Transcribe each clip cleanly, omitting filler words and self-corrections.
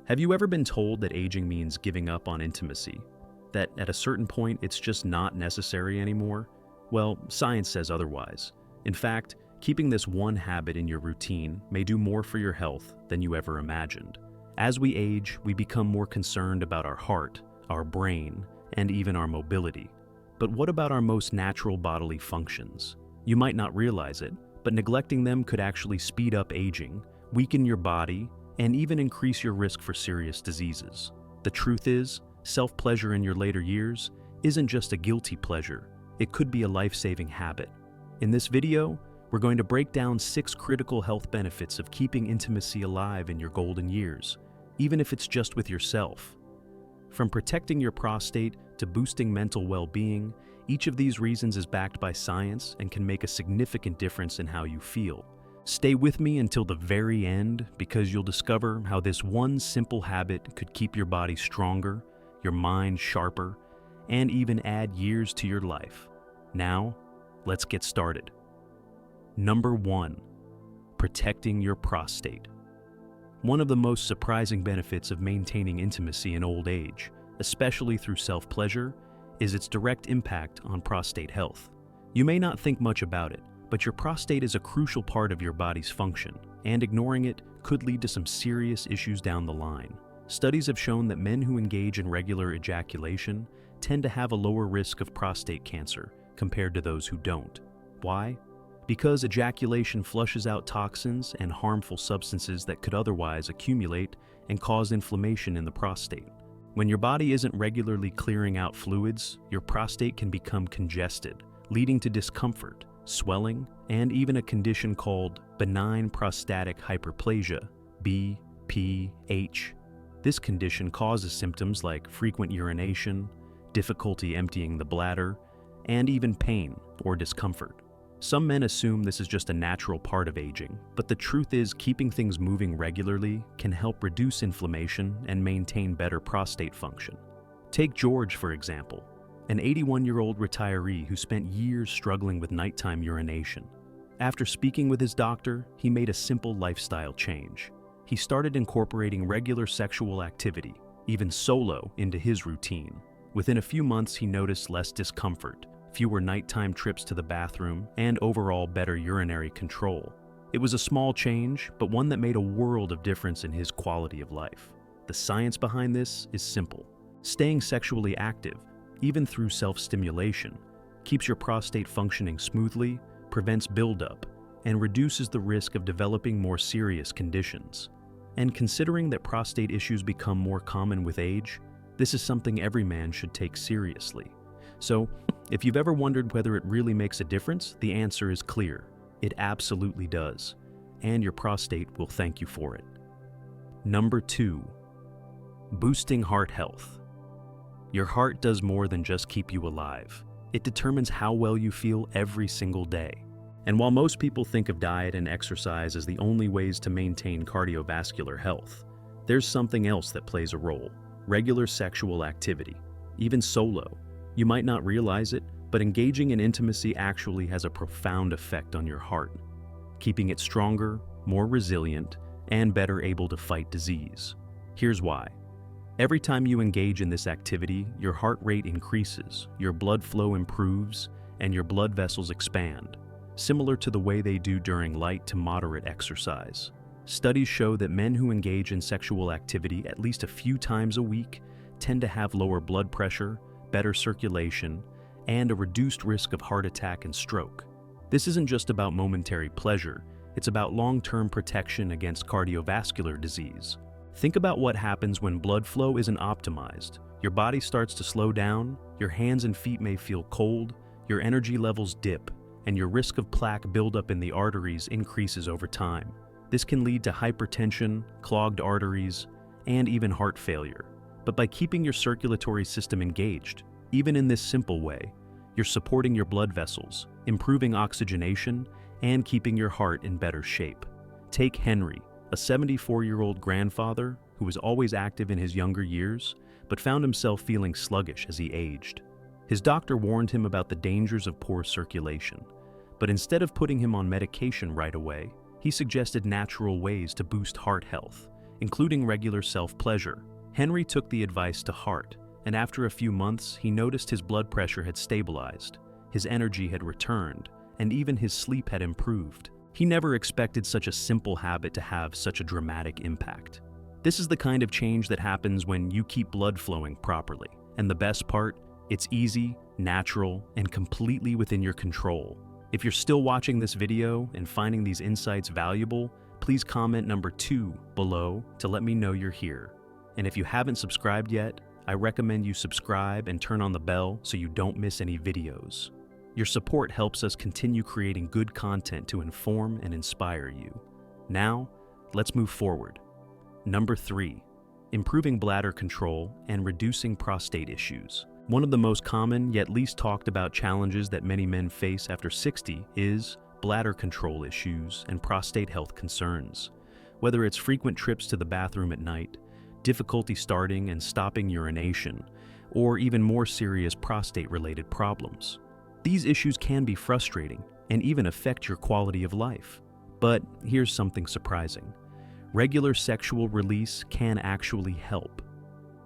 Have you ever been told that aging means giving up on intimacy? That at a certain point it's just not necessary anymore? Well, science says otherwise. In fact, keeping this one habit in your routine may do more for your health than you ever imagined. As we age, we become more concerned about our heart, our brain, and even our mobility. But what about our most natural bodily functions? You might not realize it, but neglecting them could actually speed up aging, weaken your body, and even increase your risk for serious diseases. The truth is, self-pleasure in your later years isn't just a guilty pleasure. It could be a life-saving habit. In this video, we're going to break down 6 critical health benefits of keeping intimacy alive in your golden years, even if it's just with yourself. From protecting your prostate to boosting mental well-being, each of these reasons is backed by science and can make a significant difference in how you feel. Stay with me until the very end because you'll discover how this one simple habit could keep your body stronger, your mind sharper, and even add years to your life. Now, let's get started. Number 1. Protecting your prostate. One of the most surprising benefits of maintaining intimacy in old age, especially through self-pleasure, is its direct impact on prostate health. You may not think much about it, but your prostate is a crucial part of your body's function, and ignoring it could lead to some serious issues down the line. Studies have shown that men who engage in regular ejaculation tend to have a lower risk of prostate cancer compared to those who don't. Why? Because ejaculation flushes out toxins and harmful substances that could otherwise accumulate and cause inflammation in the prostate. When your body isn't regularly clearing out fluids, your prostate can become congested, leading to discomfort, swelling, and even a condition called benign prostatic hyperplasia, BPH. This condition causes symptoms like frequent urination, difficulty emptying the bladder, and even pain or discomfort. Some men assume this is just a natural part of aging, but the truth is keeping things moving regularly can help reduce inflammation and maintain better prostate function. Take George, for example, an 81-year-old retiree who spent years struggling with nighttime urination. After speaking with his doctor, he made a simple lifestyle change. He started incorporating regular sexual activity, even solo, into his routine. Within a few months, he noticed less discomfort, fewer nighttime trips to the bathroom, and overall better urinary control. It was a small change, but one that made a world of difference in his quality of life. The science behind this is simple. Staying sexually active, even through self-stimulation, keeps your prostate functioning smoothly, prevents buildup, and reduces the risk of developing more serious conditions. And considering that prostate issues become more common with age, this is something every man should take seriously. So, if you've ever wondered whether it really makes a difference, the answer is clear. It absolutely does, and your prostate will thank you for it. Number 2. Boosting heart health. Your heart does more than just keep you alive. It determines how well you feel every single day. And while most people think of diet and exercise as the only ways to maintain cardiovascular health, there's something else that plays a role: regular sexual activity, even solo. You might not realize it, but engaging in intimacy actually has a profound effect on your heart, keeping it stronger, more resilient, and better able to fight disease. Here's why. Every time you engage in this activity, your heart rate increases, your blood flow improves, and your blood vessels expand, similar to the way they do during light to moderate exercise. Studies show that men who engage in sexual activity at least a few times a week tend to have lower blood pressure, better circulation, and a reduced risk of heart attack and stroke. This isn't just about momentary pleasure, it's about long-term protection against cardiovascular disease. Think about what happens when blood flow isn't optimized. Your body starts to slow down, your hands and feet may feel cold, your energy levels dip, and your risk of plaque buildup in the arteries increases over time. This can lead to hypertension, clogged arteries, and even heart failure. But by keeping your circulatory system engaged, even in this simple way, you're supporting your blood vessels, improving oxygenation, and keeping your heart in better shape. Take Henry, a 74-year-old grandfather who was always active in his younger years, but found himself feeling sluggish as he aged. His doctor warned him about the dangers of poor circulation, but instead of putting him on medication right away, he suggested natural ways to boost heart health, including regular self-pleasure. Henry took the advice to heart, and after a few months, he noticed his blood pressure had stabilized, his energy had returned, and even his sleep had improved. He never expected such a simple habit to have such a dramatic impact. This is the kind of change that happens when you keep blood flowing properly. And the best part, it's easy, natural, and completely within your control. If you're still watching this video and finding these insights valuable, please comment number 2 below to let me know you're here. And if you haven't subscribed yet, I recommend you subscribe and turn on the bell so you don't miss any videos. Your support helps us continue creating good content to inform and inspire you. Now, let's move forward. Number 3, improving bladder control and reducing prostate issues. One of the most common yet least talked about challenges that many men face after 60 is bladder control issues and prostate health concerns. Whether it's frequent trips to the bathroom at night, difficulty starting and stopping urination, or even more serious prostate-related problems. These issues can be frustrating and even affect your quality of life. But here's something surprising. Regular sexual release can actually help.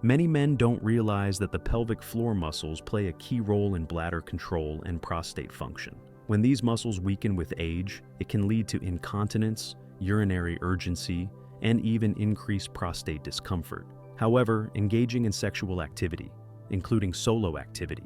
Many men don't realize that the pelvic floor muscles play a key role in bladder control and prostate function. When these muscles weaken with age, it can lead to incontinence, urinary urgency, and even increased prostate discomfort. However, engaging in sexual activity, including solo activity,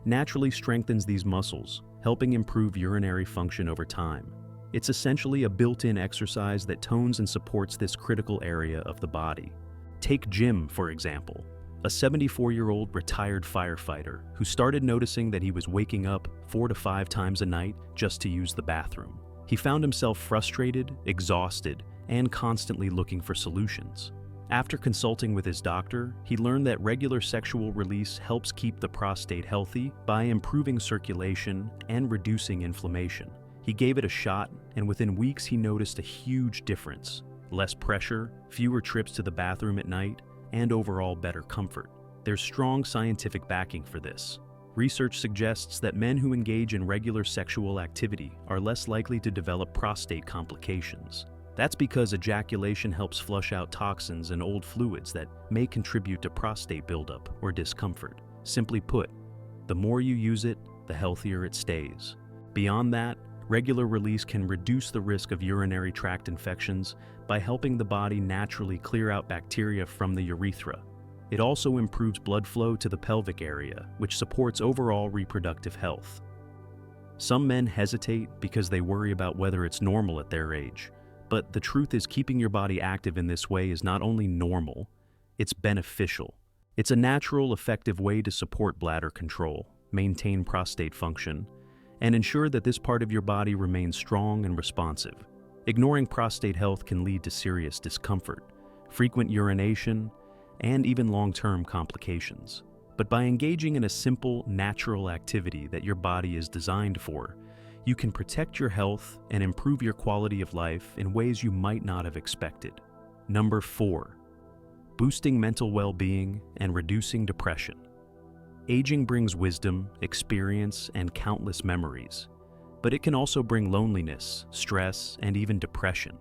naturally strengthens these muscles, helping improve urinary function over time. It's essentially a built-in exercise that tones and supports this critical area of the body. Take Jim, for example, a 74-year-old retired firefighter who started noticing that he was waking up 4 to 5 times a night just to use the bathroom. He found himself frustrated, exhausted, and constantly looking for solutions. After consulting with his doctor, he learned that regular sexual release helps keep the prostate healthy by improving circulation and reducing inflammation. He gave it a shot, and within weeks he noticed a huge difference. Less pressure, fewer trips to the bathroom at night, and overall better comfort. There's strong scientific backing for this. Research suggests that men who engage in regular sexual activity are less likely to develop prostate complications. That's because ejaculation helps flush out toxins and old fluids that may contribute to prostate buildup or discomfort. Simply put, the more you use it, the healthier it stays. Beyond that, regular release can reduce the risk of urinary tract infections by helping the body naturally clear out bacteria from the urethra. It also improves blood flow to the pelvic area, which supports overall reproductive health. Some men hesitate because they worry about whether it's normal at their age. But the truth is, keeping your body active in this way is not only normal, it's beneficial. It's a natural, effective way to support bladder control, maintain prostate function, and ensure that this part of your body remains strong and responsive. Ignoring prostate health can lead to serious discomfort, frequent urination, and even long-term complications. But by engaging in a simple, natural activity that your body is designed for, you can protect your health and improve your quality of life in ways you might not have expected. Number 4, boosting mental well-being and reducing depression. Aging brings wisdom, experience, and countless memories, but it can also bring loneliness, stress, and even depression.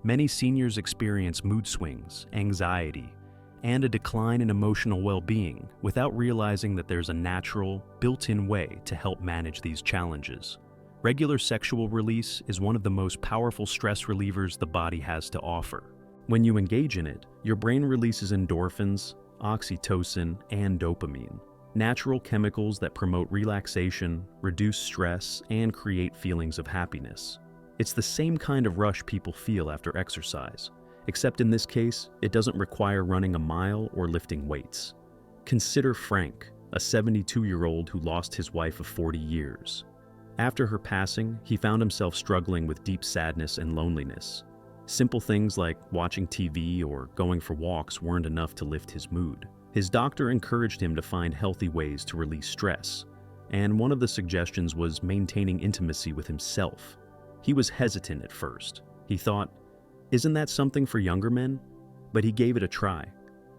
Many seniors experience mood swings, anxiety, and a decline in emotional well-being without realizing that there's a natural, built-in way to help manage these challenges. Regular sexual release is one of the most powerful stress relievers the body has to offer. When you engage in it, your brain releases endorphins, oxytocin, and dopamine, natural chemicals that promote relaxation, reduce stress, and create feelings of happiness. It's the same kind of rush people feel after exercise, except in this case, it doesn't require running a mile or lifting weights. Consider Frank, a 72-year-old who lost his wife of 40 years. After her passing, he found himself struggling with deep sadness and loneliness. Simple things like watching TV or going for walks weren't enough to lift his mood. His doctor encouraged him to find healthy ways to release stress, and one of the suggestions was maintaining intimacy with himself. He was hesitant at first. He thought, "Isn't that something for younger men?" But he gave it a try.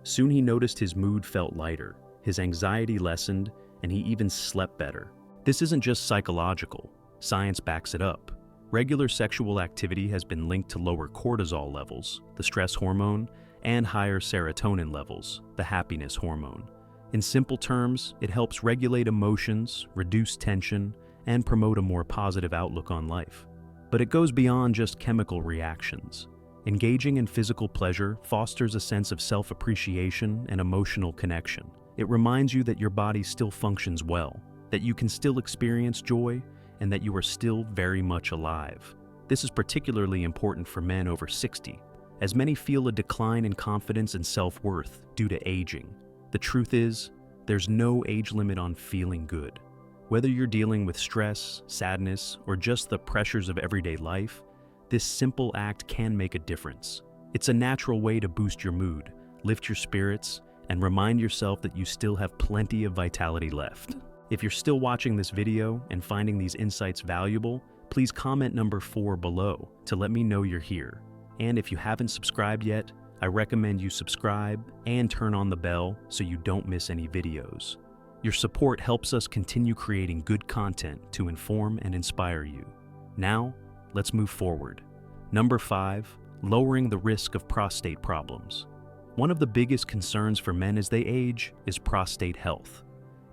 Soon he noticed his mood felt lighter, his anxiety lessened, and he even slept better. This isn't just psychological. Science backs it up. Regular sexual activity has been linked to lower cortisol levels, the stress hormone, and higher serotonin levels, the happiness hormone. In simple terms, it helps regulate emotions, reduce tension, and promote a more positive outlook on life. But it goes beyond just chemical reactions. Engaging in physical pleasure fosters a sense of self-appreciation and emotional connection. It reminds you that your body still functions well, that you can still experience joy, and that you are still very much alive. This is particularly important for men over 60, as many feel a decline in confidence and self-worth due to aging. The truth is, there's no age limit on feeling good. Whether you're dealing with stress, sadness, or just the pressures of everyday life, this simple act can make a difference. It's a natural way to boost your mood, lift your spirits, and remind yourself that you still have plenty of vitality left. If you're still watching this video and finding these insights valuable, please comment number 4 below to let me know you're here. And if you haven't subscribed yet, I recommend you subscribe and turn on the bell so you don't miss any videos. Your support helps us continue creating good content to inform and inspire you. Now, let's move forward. Number 5, lowering the risk of prostate problems. One of the biggest concerns for men as they age is prostate health.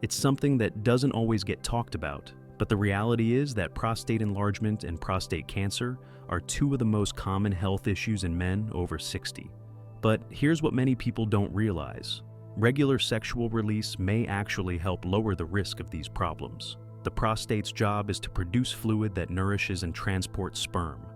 It's something that doesn't always get talked about, but the reality is that prostate enlargement and prostate cancer are 2 of the most common health issues in men over 60. But here's what many people don't realize. Regular sexual release may actually help lower the risk of these problems. The prostate's job is to produce fluid that nourishes and transports sperm.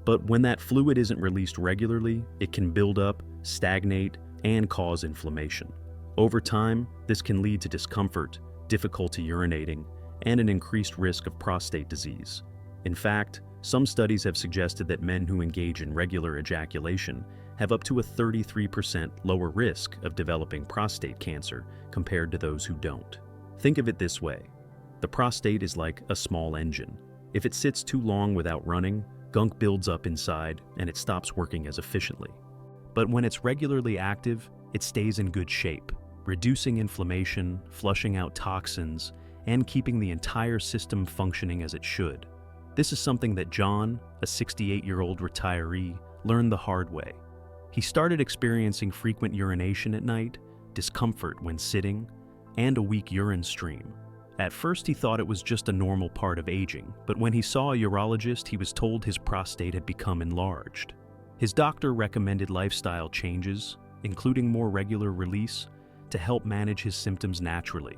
But when that fluid isn't released regularly, it can build up, stagnate, and cause inflammation. Over time, this can lead to discomfort, difficulty urinating, and an increased risk of prostate disease. In fact, some studies have suggested that men who engage in regular ejaculation have up to a 33% lower risk of developing prostate cancer compared to those who don't. Think of it this way. The prostate is like a small engine. If it sits too long without running, gunk builds up inside and it stops working as efficiently. But when it's regularly active, it stays in good shape, reducing inflammation, flushing out toxins, and keeping the entire system functioning as it should. This is something that John, a 68-year-old retiree, learned the hard way. He started experiencing frequent urination at night, discomfort when sitting, and a weak urine stream. At first he thought it was just a normal part of aging, but when he saw a urologist, he was told his prostate had become enlarged. His doctor recommended lifestyle changes, including more regular release, to help manage his symptoms naturally.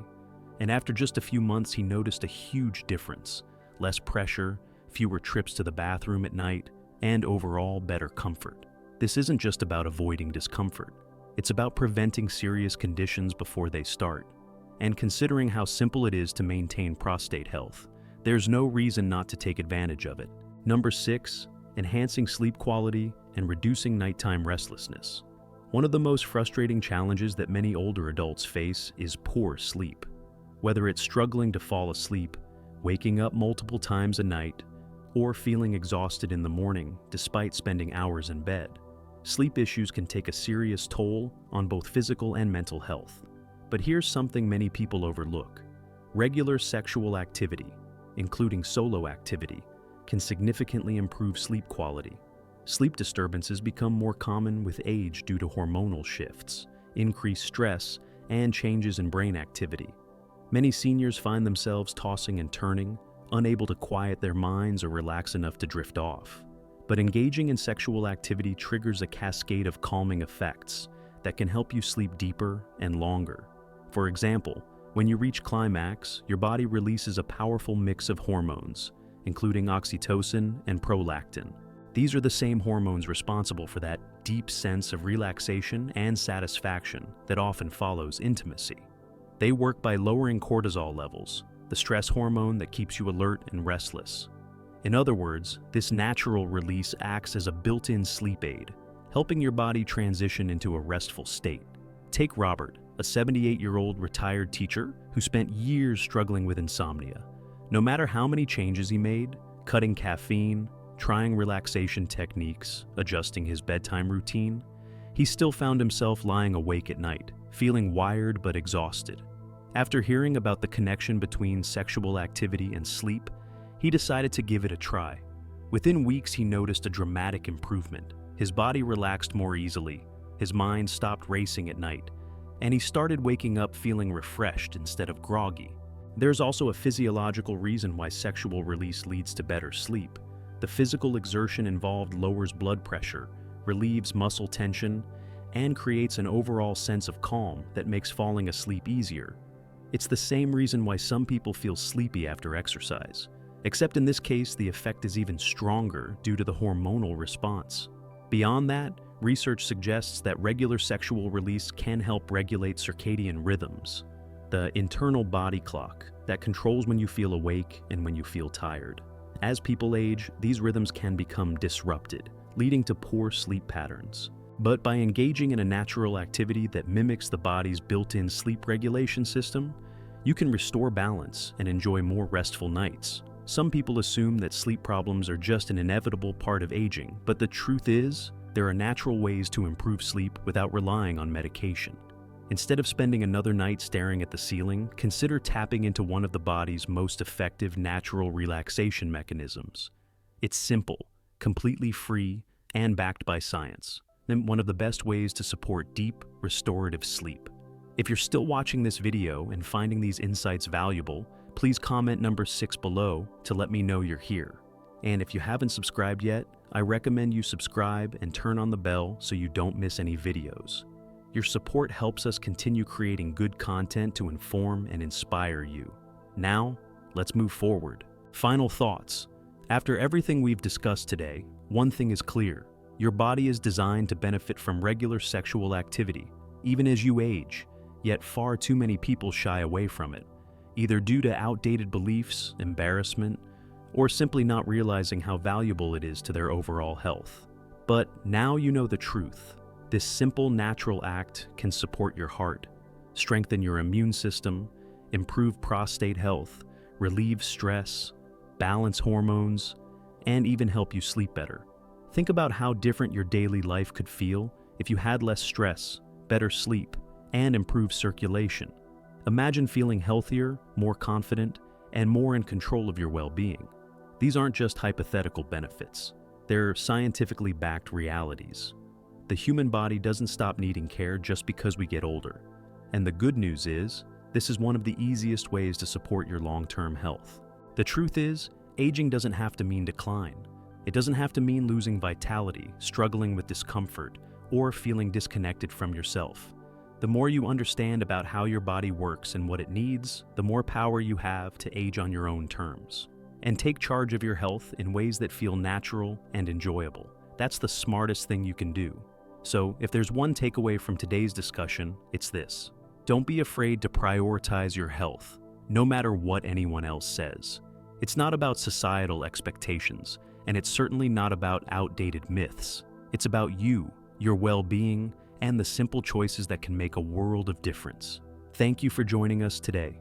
And after just a few months, he noticed a huge difference: less pressure, fewer trips to the bathroom at night, and overall better comfort. This isn't just about avoiding discomfort. It's about preventing serious conditions before they start. And considering how simple it is to maintain prostate health, there's no reason not to take advantage of it. Number 6, enhancing sleep quality and reducing nighttime restlessness. One of the most frustrating challenges that many older adults face is poor sleep. Whether it's struggling to fall asleep, waking up multiple times a night, or feeling exhausted in the morning despite spending hours in bed, sleep issues can take a serious toll on both physical and mental health. But here's something many people overlook. Regular sexual activity, including solo activity, can significantly improve sleep quality. Sleep disturbances become more common with age due to hormonal shifts, increased stress, and changes in brain activity. Many seniors find themselves tossing and turning, unable to quiet their minds or relax enough to drift off. But engaging in sexual activity triggers a cascade of calming effects that can help you sleep deeper and longer. For example, when you reach climax, your body releases a powerful mix of hormones, including oxytocin and prolactin. These are the same hormones responsible for that deep sense of relaxation and satisfaction that often follows intimacy. They work by lowering cortisol levels, the stress hormone that keeps you alert and restless. In other words, this natural release acts as a built-in sleep aid, helping your body transition into a restful state. Take Robert, a 78-year-old retired teacher who spent years struggling with insomnia. No matter how many changes he made, cutting caffeine, trying relaxation techniques, adjusting his bedtime routine, he still found himself lying awake at night, feeling wired but exhausted. After hearing about the connection between sexual activity and sleep, he decided to give it a try. Within weeks, he noticed a dramatic improvement. His body relaxed more easily, his mind stopped racing at night, and he started waking up feeling refreshed instead of groggy. There's also a physiological reason why sexual release leads to better sleep. The physical exertion involved lowers blood pressure, relieves muscle tension, and creates an overall sense of calm that makes falling asleep easier. It's the same reason why some people feel sleepy after exercise, except in this case the effect is even stronger due to the hormonal response. Beyond that, research suggests that regular sexual release can help regulate circadian rhythms, the internal body clock that controls when you feel awake and when you feel tired. As people age, these rhythms can become disrupted, leading to poor sleep patterns. But by engaging in a natural activity that mimics the body's built-in sleep regulation system, you can restore balance and enjoy more restful nights. Some people assume that sleep problems are just an inevitable part of aging, but the truth is, there are natural ways to improve sleep without relying on medication. Instead of spending another night staring at the ceiling, consider tapping into one of the body's most effective natural relaxation mechanisms. It's simple, completely free, and backed by science, and one of the best ways to support deep, restorative sleep. If you're still watching this video and finding these insights valuable, please comment number 6 below to let me know you're here. And if you haven't subscribed yet, I recommend you subscribe and turn on the bell so you don't miss any videos. Your support helps us continue creating good content to inform and inspire you. Now, let's move forward. Final thoughts. After everything we've discussed today, one thing is clear. Your body is designed to benefit from regular sexual activity, even as you age, yet far too many people shy away from it, either due to outdated beliefs, embarrassment, or simply not realizing how valuable it is to their overall health. But now you know the truth. This simple natural act can support your heart, strengthen your immune system, improve prostate health, relieve stress, balance hormones, and even help you sleep better. Think about how different your daily life could feel if you had less stress, better sleep, and improved circulation. Imagine feeling healthier, more confident, and more in control of your well-being. These aren't just hypothetical benefits. They're scientifically backed realities. The human body doesn't stop needing care just because we get older. And the good news is, this is one of the easiest ways to support your long-term health. The truth is, aging doesn't have to mean decline. It doesn't have to mean losing vitality, struggling with discomfort, or feeling disconnected from yourself. The more you understand about how your body works and what it needs, the more power you have to age on your own terms. And take charge of your health in ways that feel natural and enjoyable. That's the smartest thing you can do. So, if there's one takeaway from today's discussion, it's this. Don't be afraid to prioritize your health, no matter what anyone else says. It's not about societal expectations, and it's certainly not about outdated myths. It's about you, your well-being, and the simple choices that can make a world of difference. Thank you for joining us today.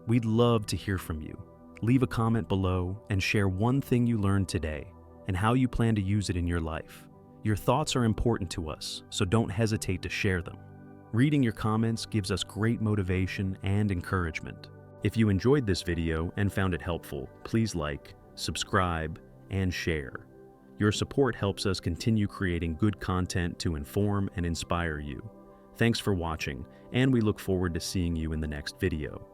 We'd love to hear from you. Leave a comment below and share one thing you learned today and how you plan to use it in your life. Your thoughts are important to us, so don't hesitate to share them. Reading your comments gives us great motivation and encouragement. If you enjoyed this video and found it helpful, please like, subscribe, and share. Your support helps us continue creating good content to inform and inspire you. Thanks for watching, and we look forward to seeing you in the next video.